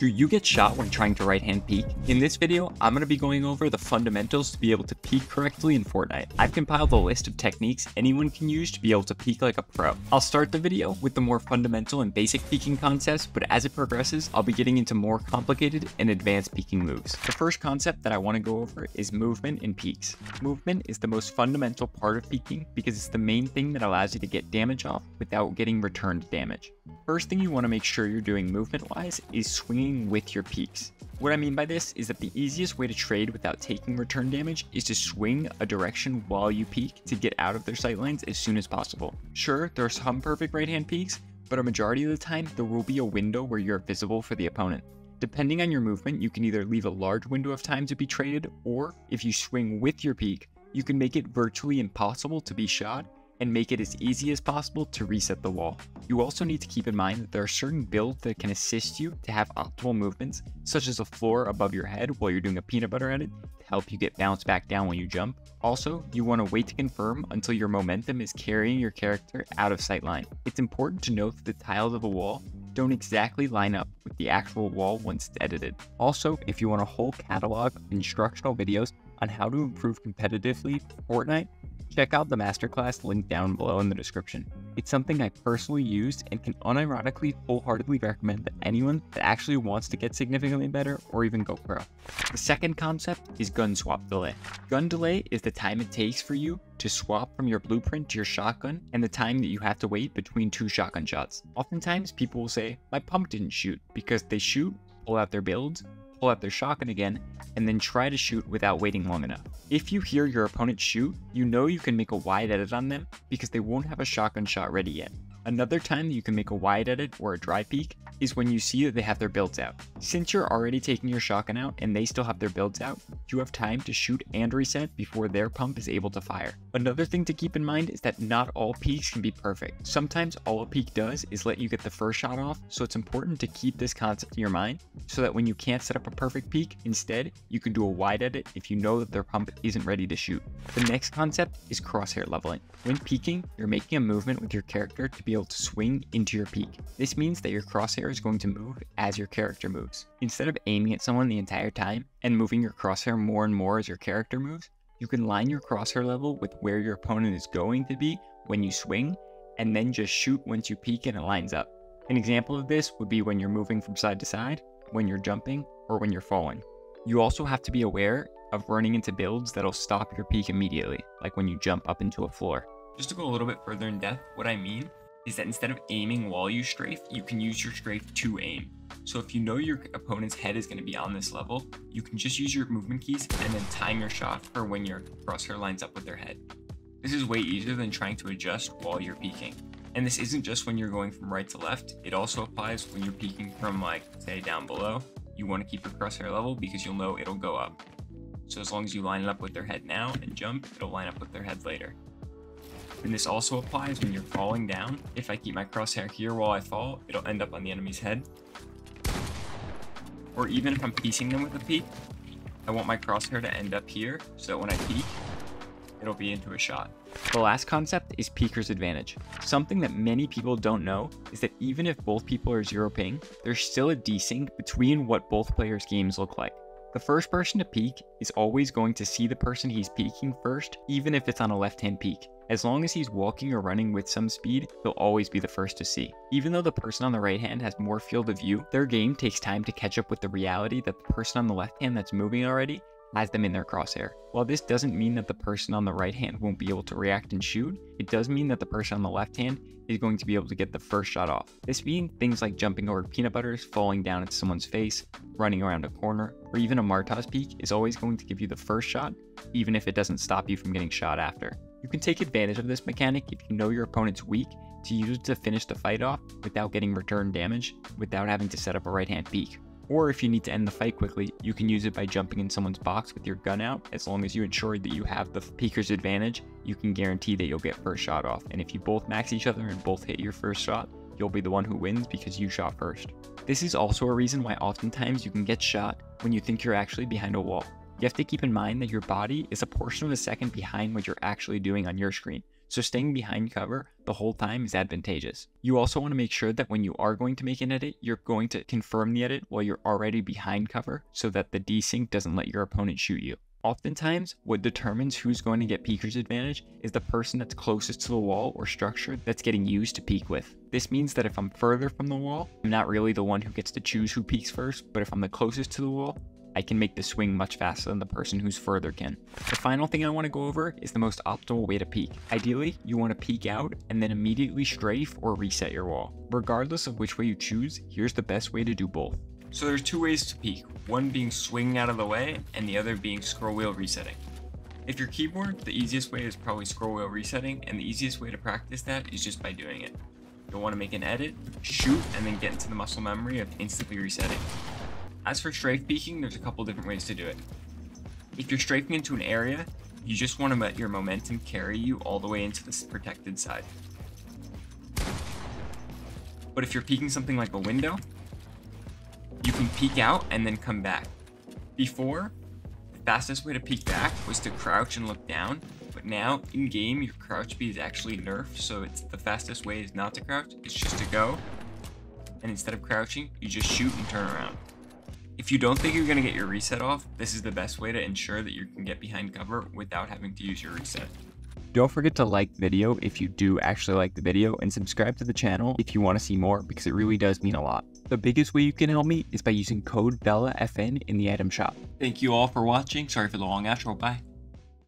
Do you get shot when trying to right-hand peek? In this video, I'm going to be going over the fundamentals to be able to peek correctly in Fortnite. I've compiled a list of techniques anyone can use to be able to peek like a pro. I'll start the video with the more fundamental and basic peeking concepts, but as it progresses, I'll be getting into more complicated and advanced peeking moves. The first concept that I want to go over is movement in peeks. Movement is the most fundamental part of peeking because it's the main thing that allows you to get damage off without getting returned damage. First thing you want to make sure you're doing movement-wise is swinging with your peeks. What I mean by this is that the easiest way to trade without taking return damage is to swing a direction while you peek to get out of their sightlines as soon as possible. Sure, there are some perfect right-hand peeks, but a majority of the time there will be a window where you're visible for the opponent. Depending on your movement, you can either leave a large window of time to be traded, or if you swing with your peek, you can make it virtually impossible to be shot and make it as easy as possible to reset the wall. You also need to keep in mind that there are certain builds that can assist you to have optimal movements, such as a floor above your head while you're doing a peanut butter edit to help you get bounced back down when you jump. Also, you want to wait to confirm until your momentum is carrying your character out of sightline. It's important to note that the tiles of a wall don't exactly line up with the actual wall once it's edited. Also, if you want a whole catalog of instructional videos on how to improve competitively for Fortnite, check out the masterclass linked down below in the description. It's something I personally used and can unironically wholeheartedly recommend to anyone that actually wants to get significantly better or even go pro. The second concept is gun swap delay. Gun delay is the time it takes for you to swap from your blueprint to your shotgun and the time that you have to wait between two shotgun shots. Oftentimes people will say, my pump didn't shoot, because they shoot, pull out their builds, pull out their shotgun again, and then try to shoot without waiting long enough. If you hear your opponent shoot, you know you can make a wide edit on them because they won't have a shotgun shot ready yet. Another time that you can make a wide edit or a dry peek is when you see that they have their builds out. Since you're already taking your shotgun out and they still have their builds out, you have time to shoot and reset before their pump is able to fire. Another thing to keep in mind is that not all peeks can be perfect. Sometimes all a peek does is let you get the first shot off, so it's important to keep this concept in your mind so that when you can't set up a perfect peek, instead you can do a wide edit if you know that their pump isn't ready to shoot. The next concept is crosshair leveling. When peeking, you're making a movement with your character to be able to swing into your peek. This means that your crosshair is going to move as your character moves. Instead of aiming at someone the entire time and moving your crosshair more and more as your character moves, you can line your crosshair level with where your opponent is going to be when you swing, and then just shoot once you peek and it lines up. An example of this would be when you're moving from side to side, when you're jumping, or when you're falling. You also have to be aware of running into builds that'll stop your peek immediately, like when you jump up into a floor. Just to go a little bit further in depth, what I mean is that instead of aiming while you strafe, you can use your strafe to aim. So if you know your opponent's head is going to be on this level, you can just use your movement keys and then time your shot for when your crosshair lines up with their head. This is way easier than trying to adjust while you're peeking. And this isn't just when you're going from right to left, it also applies when you're peeking from, like, say, down below. You want to keep your crosshair level because you'll know it'll go up. So as long as you line it up with their head now and jump, it'll line up with their head later. And this also applies when you're falling down. If I keep my crosshair here while I fall, it'll end up on the enemy's head. Or even if I'm piecing them with a peek, I want my crosshair to end up here so that when I peek, it'll be into a shot. The last concept is peeker's advantage. Something that many people don't know is that even if both people are 0 ping, there's still a desync between what both players' games look like. The first person to peek is always going to see the person he's peeking first, even if it's on a left-hand peek. As long as he's walking or running with some speed, he'll always be the first to see. Even though the person on the right hand has more field of view, their game takes time to catch up with the reality that the person on the left hand that's moving already has them in their crosshair. While this doesn't mean that the person on the right hand won't be able to react and shoot, it does mean that the person on the left hand is going to be able to get the first shot off. This means things like jumping over peanut butters, falling down into someone's face, running around a corner, or even a Martaz peek is always going to give you the first shot, even if it doesn't stop you from getting shot after. You can take advantage of this mechanic if you know your opponent's weak to use it to finish the fight off without getting return damage, without having to set up a right-hand peek. Or if you need to end the fight quickly, you can use it by jumping in someone's box with your gun out. As long as you ensure that you have the peeker's advantage, you can guarantee that you'll get first shot off. And if you both max each other and both hit your first shot, you'll be the one who wins because you shot first. This is also a reason why oftentimes you can get shot when you think you're actually behind a wall. You have to keep in mind that your body is a portion of a second behind what you're actually doing on your screen. so staying behind cover the whole time is advantageous. You also want to make sure that when you are going to make an edit, you're going to confirm the edit while you're already behind cover so that the desync doesn't let your opponent shoot you. Oftentimes, what determines who's going to get peeker's advantage is the person that's closest to the wall or structure that's getting used to peek with. This means that if I'm further from the wall, I'm not really the one who gets to choose who peeks first, but if I'm the closest to the wall, I can make the swing much faster than the person who's further can. The final thing I want to go over is the most optimal way to peek. Ideally, you want to peek out and then immediately strafe or reset your wall. Regardless of which way you choose, here's the best way to do both. So there's two ways to peek, one being swinging out of the way and the other being scroll wheel resetting. If you're keyboard, the easiest way is probably scroll wheel resetting, and the easiest way to practice that is just by doing it. You'll want to make an edit, shoot, and then get into the muscle memory of instantly resetting. As for strafe peeking, there's a couple different ways to do it. If you're strafing into an area, you just want to let your momentum carry you all the way into this protected side. But if you're peeking something like a window, you can peek out and then come back. Before, the fastest way to peek back was to crouch and look down, but now in game your crouch speed is actually nerfed, so the fastest way is not to crouch, it's just to go, and instead of crouching, you just shoot and turn around. If you don't think you're going to get your reset off, this is the best way to ensure that you can get behind cover without having to use your reset. Don't forget to like the video if you do actually like the video, and subscribe to the channel if you want to see more, because it really does mean a lot. The biggest way you can help me is by using code Dollafn in the item shop. Thank you all for watching. Sorry for the long outro. Bye.